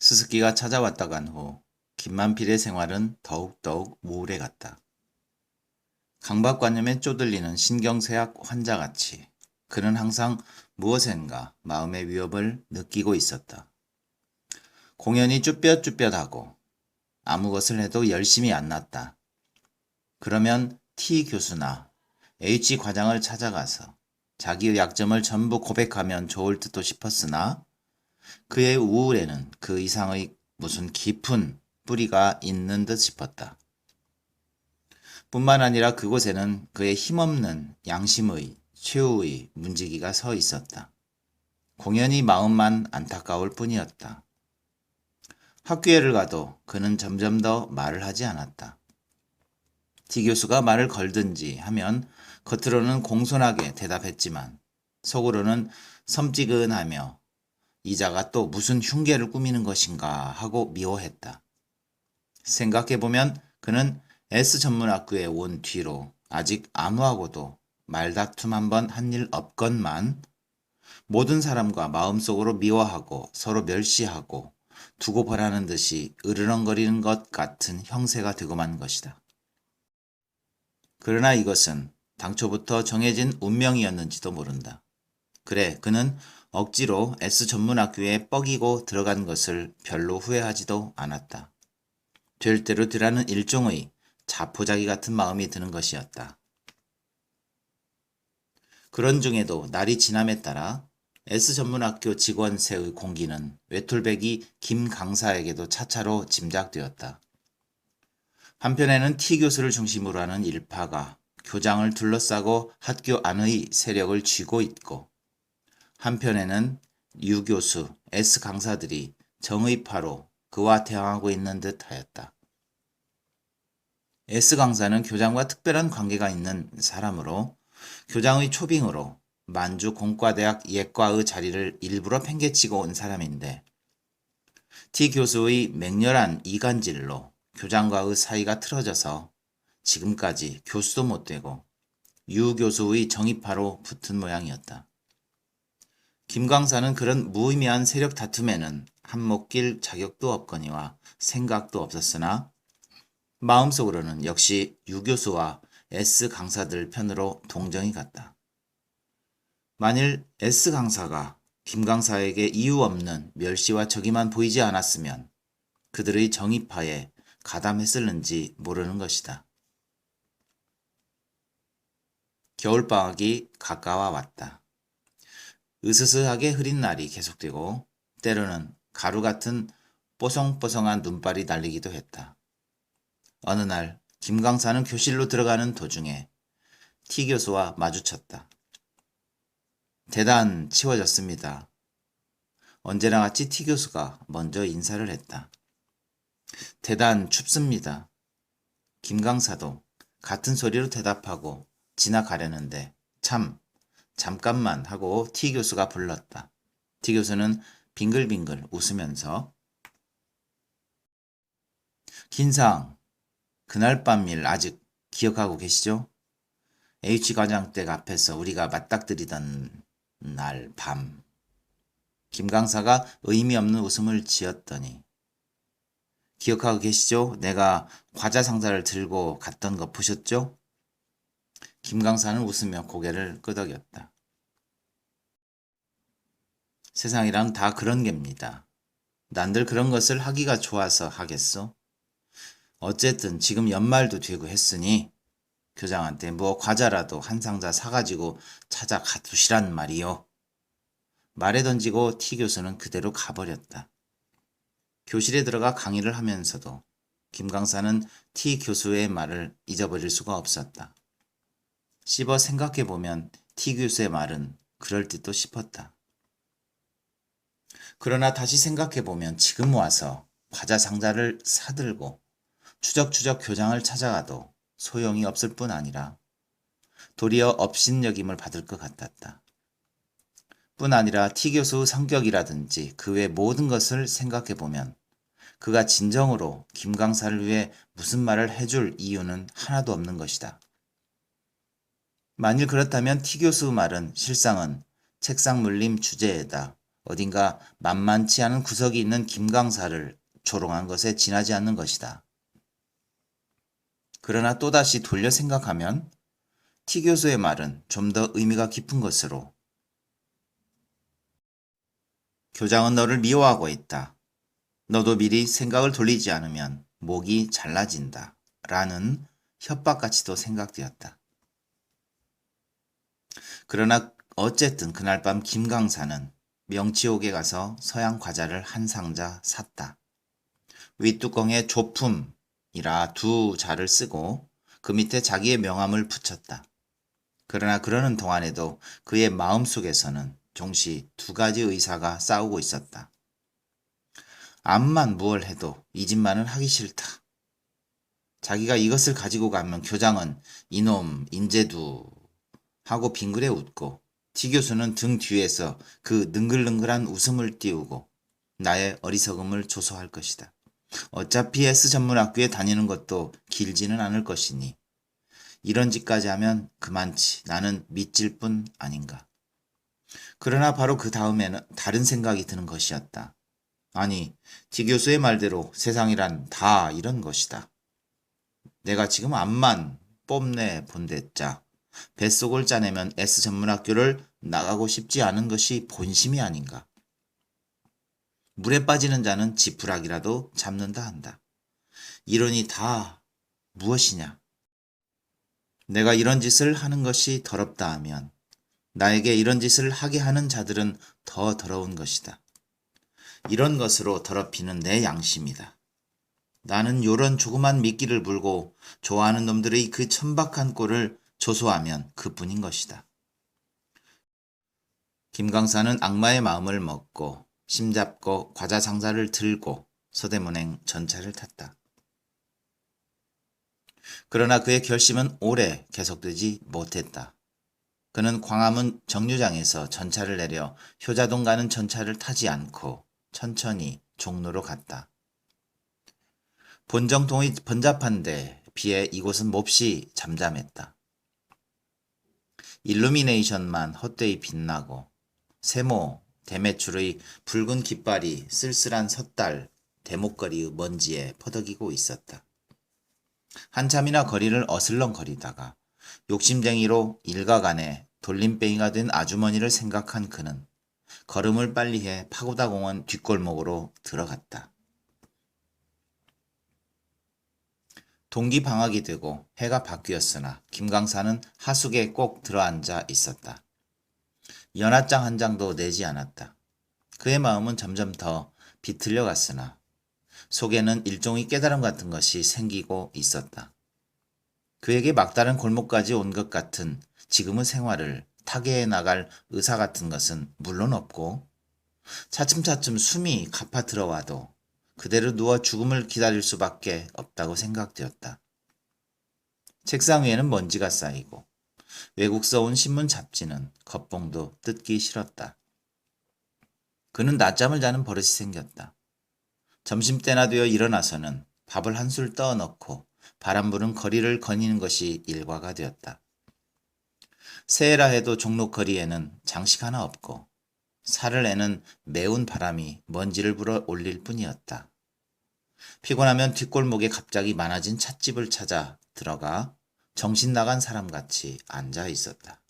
스스키가 찾아왔다 간 후 김만필의 생활은 더욱더욱 우울해갔다. 강박관념에 쪼들리는 신경쇠약 환자같이 그는 항상 무엇인가 마음의 위협을 느끼고 있었다. 공연이 쭈뼛쭈뼛하고 아무 것을 해도 열심히 안 났다. 그러면 T 교수나 H 과장을 찾아가서 자기의 약점을 전부 고백하면 좋을 듯도 싶었으나 그의 우울에는 그 이상의 무슨 깊은 뿌리가 있는 듯 싶었다. 뿐만 아니라 그곳에는 그의 힘없는 양심의, 최후의 문지기가 서 있었다. 공연히 마음만 안타까울 뿐이었다. 학교에를 가도 그는 점점 더 말을 하지 않았다. D 교수가 말을 걸든지 하면 겉으로는 공손하게 대답했지만 속으로는 섬찌근하며 이자가 또 무슨 흉계를 꾸미는 것인가 하고 미워했다. 생각해보면 그는 S전문학교에 온 뒤로 아직 아무하고도 말다툼 한번 한 일 없건만 모든 사람과 마음속으로 미워하고 서로 멸시하고 두고 보라는 듯이 으르렁거리는 것 같은 형세가 되고 만 것이다. 그러나 이것은 당초부터 정해진 운명이었는지도 모른다. 그래, 그는 억지로 S전문학교에 뻐기고 들어간 것을 별로 후회하지도 않았다. 될 대로 되라는 일종의 자포자기 같은 마음이 드는 것이었다. 그런 중에도 날이 지남에 따라 S전문학교 직원세의 공기는 외톨배기 김 강사에게도 차차로 짐작되었다. 한편에는 T 교수를 중심으로 하는 일파가 교장을 둘러싸고 학교 안의 세력을 쥐고 있고 한편에는 유 교수, S 강사들이 정의파로 그와 대항하고 있는 듯 하였다. S 강사는 교장과 특별한 관계가 있는 사람으로 교장의 초빙으로 만주 공과대학 예과의 자리를 일부러 팽개치고 온 사람인데 T 교수의 맹렬한 이간질로 교장과의 사이가 틀어져서 지금까지 교수도 못되고 유 교수의 정의파로 붙은 모양이었다. 김 강사는 그런 무의미한 세력 다툼에는 한몫 낄 자격도 없거니와 생각도 없었으나 마음속으로는 역시 유 교수와 S 강사들 편으로 동정이 갔다. 만일 S 강사가 김 강사에게 이유 없는 멸시와 적이만 보이지 않았으면 그들의 정의파에 가담했을는지 모르는 것이다. 겨울방학이 가까워 왔다. 으스스하게 흐린 날이 계속되고 때로는 가루 같은 뽀송뽀송한 눈발이 날리기도 했다. 어느 날 김 강사는 교실로 들어가는 도중에 T 교수와 마주쳤다. 대단 치워졌습니다. 언제나 같이 T 교수가 먼저 인사를 했다. 대단 춥습니다. 김 강사도 같은 소리로 대답하고 지나가려는데 잠깐만 하고 T 교수가 불렀다. T 교수는 빙글빙글 웃으면서 긴상, 그날 밤 일 아직 기억하고 계시죠? H 과장 댁 앞에서 우리가 맞닥뜨리던 날 밤. 김 강사가 의미 없는 웃음을 지었더니 기억하고 계시죠? 내가 과자 상자를 들고 갔던 거 보셨죠? 김 강사는 웃으며 고개를 끄덕였다. 세상이란 다 그런 geb니다. 난들 그런 것을 하기가 좋아서 하겠소? 어쨌든 지금 연말도 되고 했으니 교장한테 뭐 과자라도 한 상자 사가지고 찾아가 두시란 말이요. 말에 던지고 T 교수는 그대로 가버렸다. 교실에 들어가 강의를 하면서도 김 강사는 T 교수의 말을 잊어버릴 수가 없었다. 씹어 생각해보면 T 교수의 말은 그럴듯도 싶었다. 그러나 다시 생각해보면 지금 와서 과자 상자를 사들고 추적추적 교장을 찾아가도 소용이 없을 뿐 아니라 도리어 업신여김을 받을 것 같았다. 뿐 아니라 T 교수 성격이라든지 그 외 모든 것을 생각해보면 그가 진정으로 김 강사를 위해 무슨 말을 해줄 이유는 하나도 없는 것이다. 만일 그렇다면 T 교수의 말은 실상은 책상 물림 주제에다 어딘가 만만치 않은 구석이 있는 김 강사를 조롱한 것에 지나지 않는 것이다. 그러나 또다시 돌려 생각하면 T 교수의 말은 좀 더 의미가 깊은 것으로 교장은 너를 미워하고 있다. 너도 미리 생각을 돌리지 않으면 목이 잘라진다. 라는 협박같이도 생각되었다. 그러나 어쨌든 그날 밤 김 강사는 명치옥에 가서 서양 과자를 한 상자 샀다. 윗뚜껑에 조품이라 두 자를 쓰고 그 밑에 자기의 명함을 붙였다. 그러나 그러는 동안에도 그의 마음속에서는 동시 두 가지 의사가 싸우고 있었다. 암만 무얼 해도 이 집만은 하기 싫다. 자기가 이것을 가지고 가면 교장은 이놈 인제두 하고 빙그레 웃고 T 교수는 등 뒤에서 그 능글능글한 웃음을 띄우고 나의 어리석음을 조소할 것이다. 어차피 S전문학교에 다니는 것도 길지는 않을 것이니 이런 짓까지 하면 그만치 나는 밑질 뿐 아닌가. 그러나 바로 그 다음에는 다른 생각이 드는 것이었다. 아니, T 교수의 말대로 세상이란 다 이런 것이다. 내가 지금 암만 뽐내 본댔자 뱃속을 짜내면 S전문학교를 나가고 싶지 않은 것이 본심이 아닌가. 물에 빠지는 자는 지푸라기라도 잡는다 한다. 이론이 다 무엇이냐? 내가 이런 짓을 하는 것이 더럽다 하면 나에게 이런 짓을 하게 하는 자들은 더 더러운 것이다. 이런 것으로 더럽히는 내 양심이다. 나는 요런 조그만 미끼를 물고 좋아하는 놈들의 그 천박한 꼴을 조소하면 그뿐인 것이다. 김 강사는 악마의 마음을 먹고 심잡고 과자 상자를 들고 서대문행 전차를 탔다. 그러나 그의 결심은 오래 계속되지 못했다. 그는 광화문 정류장에서 전차를 내려 효자동 가는 전차를 타지 않고 천천히 종로로 갔다. 본정통이 번잡한데 비해 이곳은 몹시 잠잠했다. 일루미네이션만 헛되이 빛나고 세모, 대매출의 붉은 깃발이 쓸쓸한 섣달, 대목거리의 먼지에 퍼덕이고 있었다. 한참이나 거리를 어슬렁거리다가 욕심쟁이로 일가간에 돌림뱅이가 된 아주머니를 생각한 그는 걸음을 빨리해 파고다공원 뒷골목으로 들어갔다. 동기 방학이 되고 해가 바뀌었으나 김 강사는 하숙에 꼭 들어앉아 있었다. 연하장 한 장도 내지 않았다. 그의 마음은 점점 더 비틀려 갔으나 속에는 일종의 깨달음 같은 것이 생기고 있었다. 그에게 막다른 골목까지 온 것 같은 지금의 생활을 타개해 나갈 의사 같은 것은 물론 없고 차츰차츰 숨이 가파 들어와도 그대로 누워 죽음을 기다릴 수밖에 없다고 생각되었다. 책상 위에는 먼지가 쌓이고 외국서 온 신문 잡지는 겉봉도 뜯기 싫었다. 그는 낮잠을 자는 버릇이 생겼다. 점심때나 되어 일어나서는 밥을 한술 떠 넣고 바람 부는 거리를 거니는 것이 일과가 되었다. 새해라 해도 종로거리에는 장식 하나 없고 살을 내는 매운 바람이 먼지를 불어 올릴 뿐이었다. 피곤하면 뒷골목에 갑자기 많아진 찻집을 찾아 들어가 정신 나간 사람같이 앉아 있었다.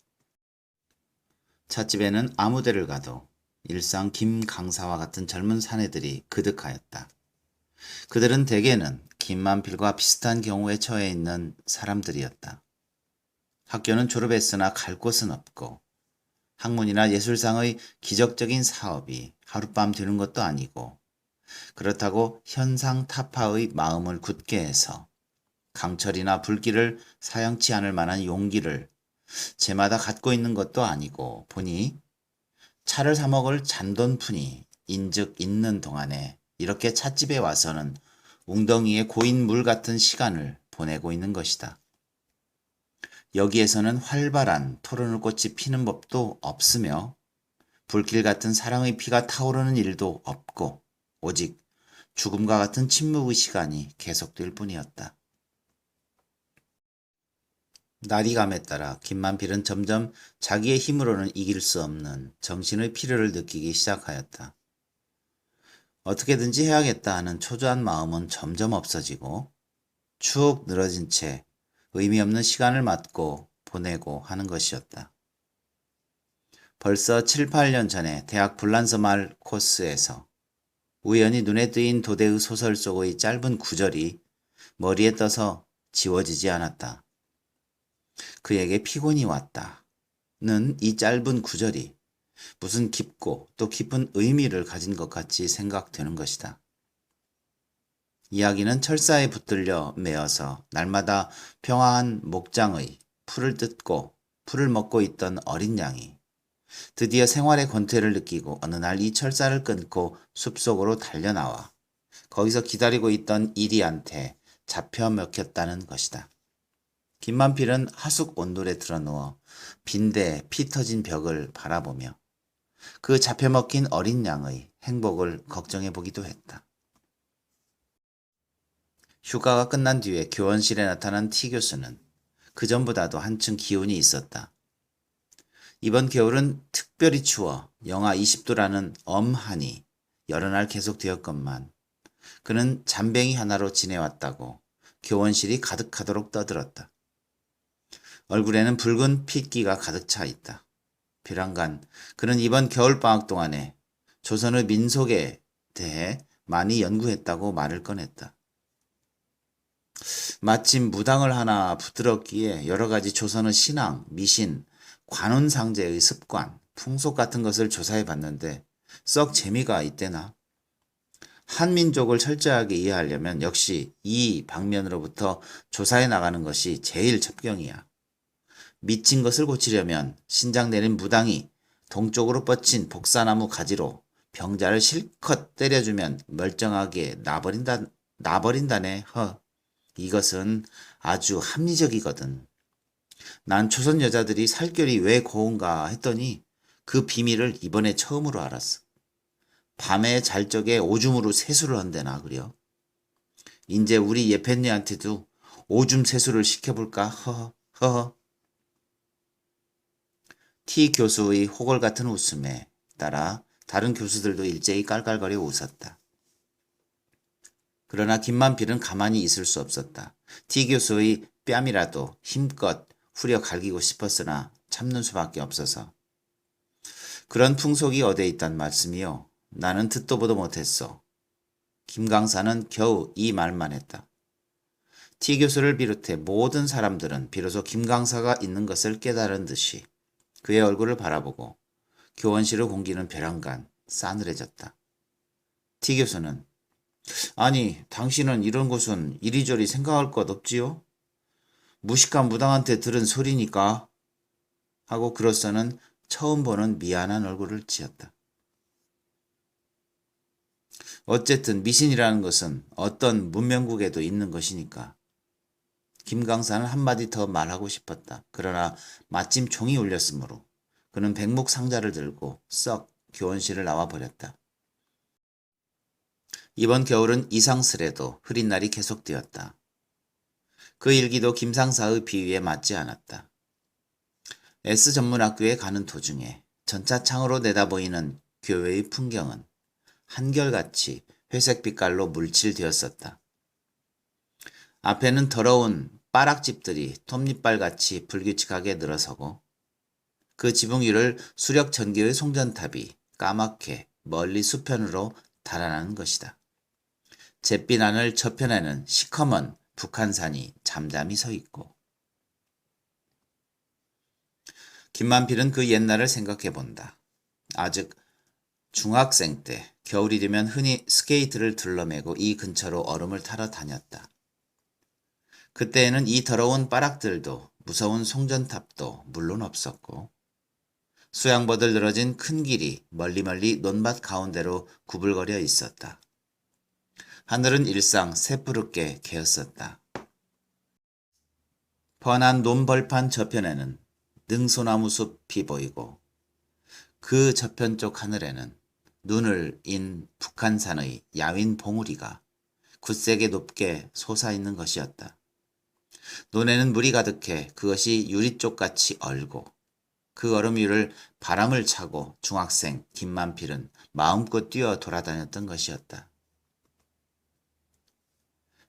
찻집에는 아무 데를 가도 일상 김 강사와 같은 젊은 사내들이 그득하였다. 그들은 대개는 김만필과 비슷한 경우에 처해 있는 사람들이었다. 학교는 졸업했으나 갈 곳은 없고 학문이나 예술상의 기적적인 사업이 하룻밤 되는 것도 아니고 그렇다고 현상 타파의 마음을 굳게 해서 강철이나 불길을 사양치 않을 만한 용기를 제마다 갖고 있는 것도 아니고 보니 차를 사 먹을 잔돈푼이 인즉 있는 동안에 이렇게 찻집에 와서는 웅덩이에 고인 물 같은 시간을 보내고 있는 것이다. 여기에서는 활발한 토론의 꽃이 피는 법도 없으며 불길 같은 사랑의 피가 타오르는 일도 없고 오직 죽음과 같은 침묵의 시간이 계속될 뿐이었다. 날이 감에 따라 김만필은 점점 자기의 힘으로는 이길 수 없는 정신의 필요를 느끼기 시작하였다. 어떻게든지 해야겠다 하는 초조한 마음은 점점 없어지고 축 늘어진 채 의미 없는 시간을 맞고 보내고 하는 것이었다. 벌써 7, 8년 전에 대학 불란서말 코스에서 우연히 눈에 띄인 도대의 소설 속의 짧은 구절이 머리에 떠서 지워지지 않았다. 그에게 피곤이 왔다는 이 짧은 구절이 무슨 깊고 또 깊은 의미를 가진 것 같이 생각되는 것이다. 이야기는 철사에 붙들려 매어서 날마다 평화한 목장의 풀을 뜯고 풀을 먹고 있던 어린 양이 드디어 생활의 권태를 느끼고 어느 날 이 철사를 끊고 숲속으로 달려나와 거기서 기다리고 있던 이리한테 잡혀 먹혔다는 것이다. 김만필은 하숙 온돌에 드러누워 빈대 피 터진 벽을 바라보며 그 잡혀 먹힌 어린 양의 행복을 걱정해 보기도 했다. 휴가가 끝난 뒤에 교원실에 나타난 T 교수는 그전보다도 한층 기운이 있었다. 이번 겨울은 특별히 추워 영하 20도라는 엄한이 여러 날 계속되었건만 그는 잠뱅이 하나로 지내왔다고 교원실이 가득하도록 떠들었다. 얼굴에는 붉은 핏기가 가득 차 있다. 비랑간 그는 이번 겨울방학 동안에 조선의 민속에 대해 많이 연구했다고 말을 꺼냈다. 마침 무당을 하나 붙들었기에 여러 가지 조선의 신앙, 미신, 관운상제의 습관, 풍속 같은 것을 조사해 봤는데 썩 재미가 있대나. 한민족을 철저하게 이해하려면 역시 이 방면으로부터 조사해 나가는 것이 제일 첩경이야. 미친 것을 고치려면 신장 내린 무당이 동쪽으로 뻗친 복사나무 가지로 병자를 실컷 때려주면 멀쩡하게 나버린다네. 이것은 아주 합리적이거든. 난 조선 여자들이 살결이 왜 고운가 했더니 그 비밀을 이번에 처음으로 알았어. 밤에 잘 적에 오줌으로 세수를 한대나 그려. 인제 우리 예편니한테도 오줌 세수를 시켜볼까? 허허. T 교수의 호걸 같은 웃음에 따라 다른 교수들도 일제히 깔깔거려 웃었다. 그러나 김만필은 가만히 있을 수 없었다. T 교수의 뺨이라도 힘껏 후려 갈기고 싶었으나 참는 수밖에 없어서. 그런 풍속이 어디에 있단 말씀이요. 나는 듣도 보도 못했어. 김 강사는 겨우 이 말만 했다. T 교수를 비롯해 모든 사람들은 비로소 김 강사가 있는 것을 깨달은 듯이 그의 얼굴을 바라보고 교원실의 공기는 벼랑간 싸늘해졌다. T 교수는 아니 당신은 이런 것은 이리저리 생각할 것 없지요? 무식한 무당한테 들은 소리니까 하고 그로서는 처음 보는 미안한 얼굴을 지었다. 어쨌든 미신이라는 것은 어떤 문명국에도 있는 것이니까. 김 강사는 한마디 더 말하고 싶었다. 그러나 마침 종이 울렸으므로 그는 백목 상자를 들고 썩 교원실을 나와버렸다. 이번 겨울은 이상스레도 흐린 날이 계속되었다. 그 일기도 김상사의 비위에 맞지 않았다. S전문학교에 가는 도중에 전차창으로 내다보이는 교외의 풍경은 한결같이 회색 빛깔로 물칠되었었다. 앞에는 더러운 빠락집들이 톱니발같이 불규칙하게 늘어서고 그 지붕 위를 수력 전기의 송전탑이 까맣게 멀리 수편으로 달아나는 것이다. 잿빛 하늘 저편에는 시커먼 북한산이 잠잠히 서 있고 김만필은 그 옛날을 생각해 본다. 아직 중학생 때 겨울이 되면 흔히 스케이트를 둘러매고 이 근처로 얼음을 타러 다녔다. 그때에는 이 더러운 바락들도 무서운 송전탑도 물론 없었고 수양버들 늘어진 큰 길이 멀리 논밭 가운데로 구불거려 있었다. 하늘은 일상 새푸르게 개었었다. 펀한 논벌판 저편에는 능소나무 숲이 보이고 그 저편 쪽 하늘에는 눈을 인 북한산의 야윈 봉우리가 굳세게 높게 솟아있는 것이었다. 논에는 물이 가득해 그것이 유리쪽같이 얼고 그 얼음 위를 바람을 차고 중학생 김만필은 마음껏 뛰어 돌아다녔던 것이었다.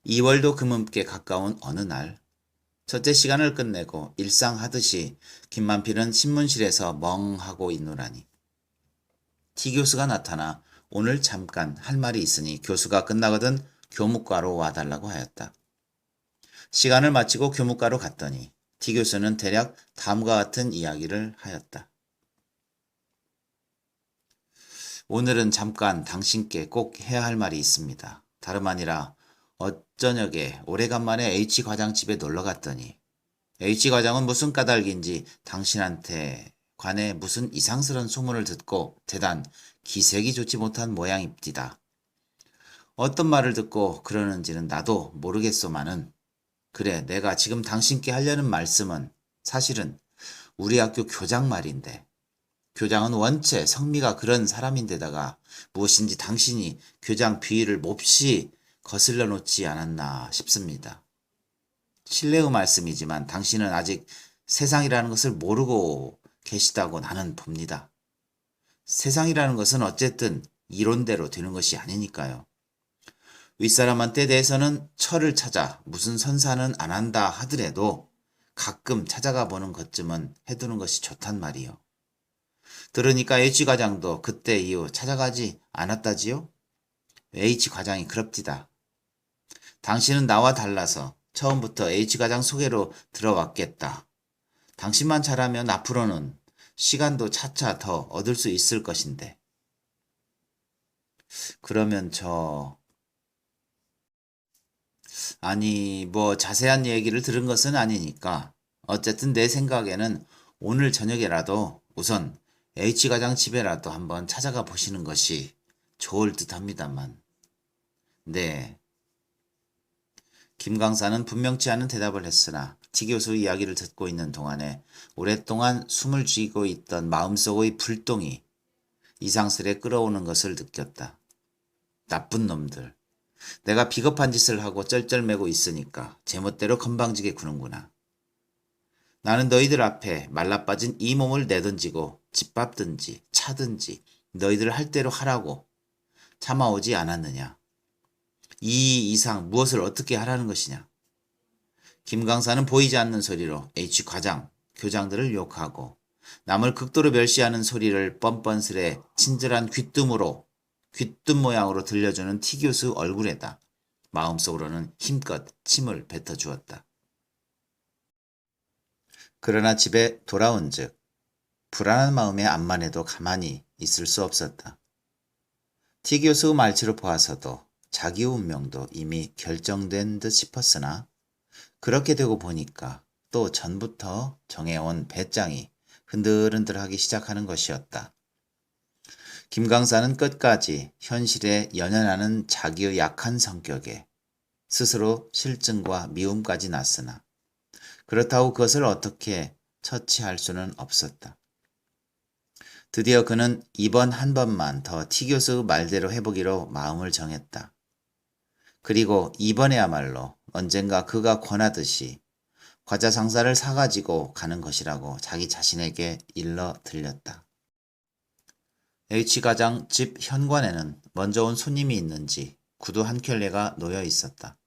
2월도 금음께 가까운 어느 날 첫째 시간을 끝내고 일상하듯이 김만필은 신문실에서 멍하고 있노라니 T 교수가 나타나 오늘 잠깐 할 말이 있으니 교수가 끝나거든 교무과로 와달라고 하였다. 시간을 마치고 교무과로 갔더니 T 교수는 대략 다음과 같은 이야기를 하였다. 오늘은 잠깐 당신께 꼭 해야 할 말이 있습니다. 다름 아니라 어저녁에 오래간만에 H과장 집에 놀러 갔더니 H과장은 무슨 까닭인지 당신한테 관해 무슨 이상스런 소문을 듣고 대단 기색이 좋지 못한 모양입디다. 어떤 말을 듣고 그러는지는 나도 모르겠소마는 그래 내가 지금 당신께 하려는 말씀은 사실은 우리 학교 교장 말인데 교장은 원체 성미가 그런 사람인데다가 무엇인지 당신이 교장 비위를 몹시 거슬러 놓지 않았나 싶습니다. 실례의 말씀이지만 당신은 아직 세상이라는 것을 모르고 계시다고 나는 봅니다. 세상이라는 것은 어쨌든 이론대로 되는 것이 아니니까요. 윗사람한테 대해서는 철을 찾아 무슨 선사는 안 한다 하더라도 가끔 찾아가 보는 것쯤은 해두는 것이 좋단 말이요. 들으니까 H과장도 그때 이후 찾아가지 않았다지요? H과장이 그럽디다. 당신은 나와 달라서 처음부터 H과장 소개로 들어왔겠다. 당신만 잘하면 앞으로는 시간도 차차 더 얻을 수 있을 것인데. 그러면 아니 뭐 자세한 얘기를 들은 것은 아니니까 어쨌든 내 생각에는 오늘 저녁에라도 우선 H과장 집에라도 한번 찾아가 보시는 것이 좋을 듯 합니다만. 네. 김 강사는 분명치 않은 대답을 했으나 T 교수 이야기를 듣고 있는 동안에 오랫동안 숨을 쥐고 있던 마음속의 불똥이 이상스레 끓어오는 것을 느꼈다. 나쁜 놈들. 내가 비겁한 짓을 하고 쩔쩔매고 있으니까 제멋대로 건방지게 구는구나. 나는 너희들 앞에 말라빠진 이 몸을 내던지고 집밥든지 차든지 너희들 할 대로 하라고 참아오지 않았느냐. 이 이상 무엇을 어떻게 하라는 것이냐. 김 강사는 보이지 않는 소리로 H과장, 교장들을 욕하고 남을 극도로 멸시하는 소리를 뻔뻔스레 친절한 귀뜸 모양으로 들려주는 T 교수 얼굴에다 마음속으로는 힘껏 침을 뱉어주었다. 그러나 집에 돌아온 즉 불안한 마음에 암만 해도 가만히 있을 수 없었다. T 교수 말치로 보아서도 자기 운명도 이미 결정된 듯 싶었으나 그렇게 되고 보니까 또 전부터 정해온 배짱이 흔들흔들하기 시작하는 것이었다. 김 강사는 끝까지 현실에 연연하는 자기의 약한 성격에 스스로 실증과 미움까지 났으나 그렇다고 그것을 어떻게 처치할 수는 없었다. 드디어 그는 이번 한 번만 더 T 교수 말대로 해보기로 마음을 정했다. 그리고 이번에야말로 언젠가 그가 권하듯이 과자 상자를 사가지고 가는 것이라고 자기 자신에게 일러 들렸다. H과장 집 현관에는 먼저 온 손님이 있는지 구두 한 켤레가 놓여 있었다.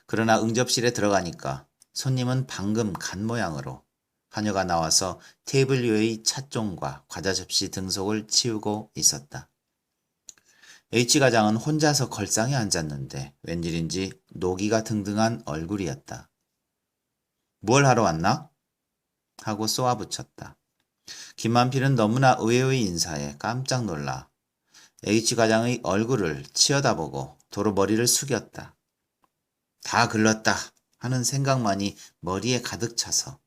그러나 응접실에 들어가니까 손님은 방금 간 모양으로 하녀가 나와서 테이블 위의 찻종과 과자 접시 등속을 치우고 있었다. H과장은 혼자서 걸상에 앉았는데 웬일인지 노기가 등등한 얼굴이었다. 뭘 하러 왔나? 하고 쏘아붙였다. 김만필은 너무나 의외의 인사에 깜짝 놀라 H과장의 얼굴을 치어다보고 도로 머리를 숙였다. 다 글렀다 하는 생각만이 머리에 가득 차서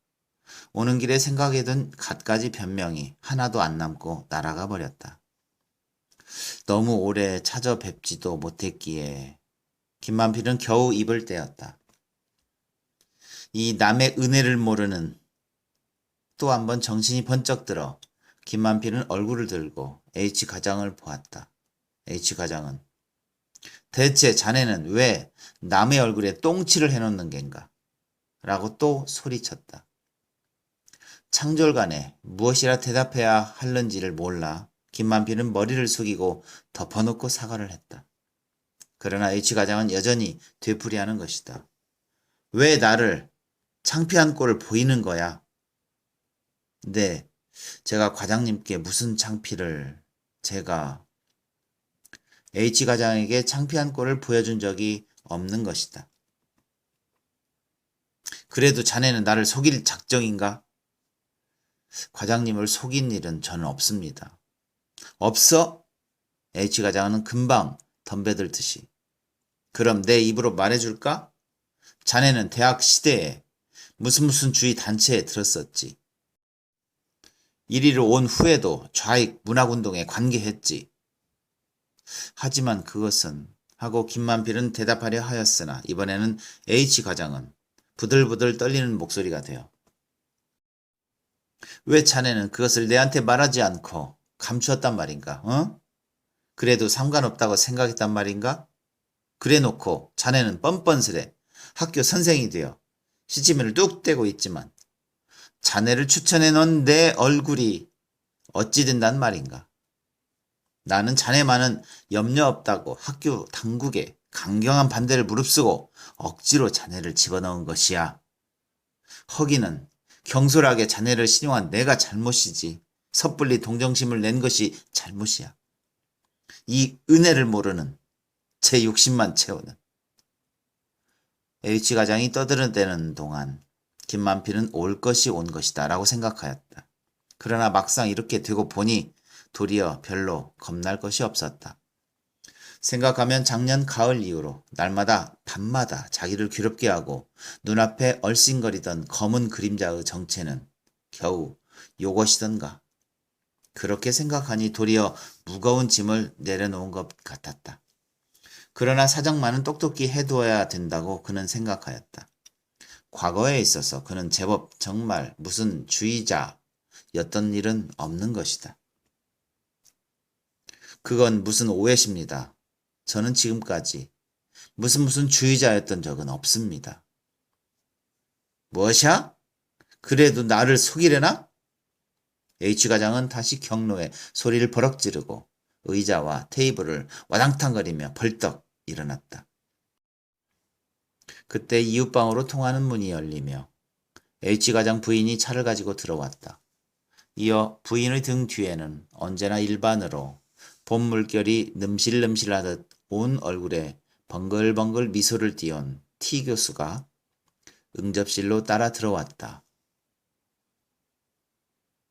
오는 길에 생각에 든 갖가지 변명이 하나도 안 남고 날아가 버렸다. 너무 오래 찾아뵙지도 못했기에 김만필은 겨우 입을 떼었다. 이 남의 은혜를 모르는 또 한 번 정신이 번쩍 들어 김만필은 얼굴을 들고 H과장을 보았다. H과장은 대체 자네는 왜 남의 얼굴에 똥칠을 해놓는 겐가? 라고 또 소리쳤다. 창졸간에 무엇이라 대답해야 할는지를 몰라 김만필은 머리를 숙이고 덮어놓고 사과를 했다. 그러나 H과장은 여전히 되풀이하는 것이다. 왜 나를 창피한 꼴을 보이는 거야? 네, 제가 과장님께 무슨 창피를... 제가 H과장에게 창피한 꼴을 보여준 적이 없는 것이다. 그래도 자네는 나를 속일 작정인가? 과장님을 속인 일은 저는 없습니다. 없어? H과장은 금방 덤벼들듯이. 그럼 내 입으로 말해줄까? 자네는 대학 시대에 무슨 주의 단체에 들었었지. 이리로 온 후에도 좌익 문학운동에 관계했지. 하지만 그것은 하고 김만필은 대답하려 하였으나 이번에는 H과장은 부들부들 떨리는 목소리가 되어 왜 자네는 그것을 내한테 말하지 않고 감추었단 말인가? 어? 그래도 상관없다고 생각했단 말인가? 그래놓고 자네는 뻔뻔스레 학교 선생이 되어 시치미를 뚝 떼고 있지만 자네를 추천해 놓은 내 얼굴이 어찌 된단 말인가? 나는 자네만은 염려 없다고 학교 당국에 강경한 반대를 무릅쓰고 억지로 자네를 집어넣은 것이야. 허기는 경솔하게 자네를 신용한 내가 잘못이지. 섣불리 동정심을 낸 것이 잘못이야. 이 은혜를 모르는 제 욕심만 채우는. H과장이 떠들어대는 동안 김만필은 올 것이 온 것이다 라고 생각하였다. 그러나 막상 이렇게 되고 보니 도리어 별로 겁날 것이 없었다. 생각하면 작년 가을 이후로 날마다 밤마다 자기를 괴롭게 하고 눈앞에 얼씬거리던 검은 그림자의 정체는 겨우 요것이던가. 그렇게 생각하니 도리어 무거운 짐을 내려놓은 것 같았다. 그러나 사정만은 똑똑히 해두어야 된다고 그는 생각하였다. 과거에 있어서 그는 제법 정말 무슨 주의자였던 일은 없는 것이다. 그건 무슨 오해십니다. 저는 지금까지 무슨 주의자였던 적은 없습니다. 무엇이야? 그래도 나를 속이려나? H과장은 다시 경로에 소리를 버럭 지르고 의자와 테이블을 와당탕거리며 벌떡 일어났다. 그때 이웃방으로 통하는 문이 열리며 H과장 부인이 차를 가지고 들어왔다. 이어 부인의 등 뒤에는 언제나 일반으로 봄 물결이 넘실넘실하듯 온 얼굴에 벙글벙글 미소를 띄운 T 교수가 응접실로 따라 들어왔다.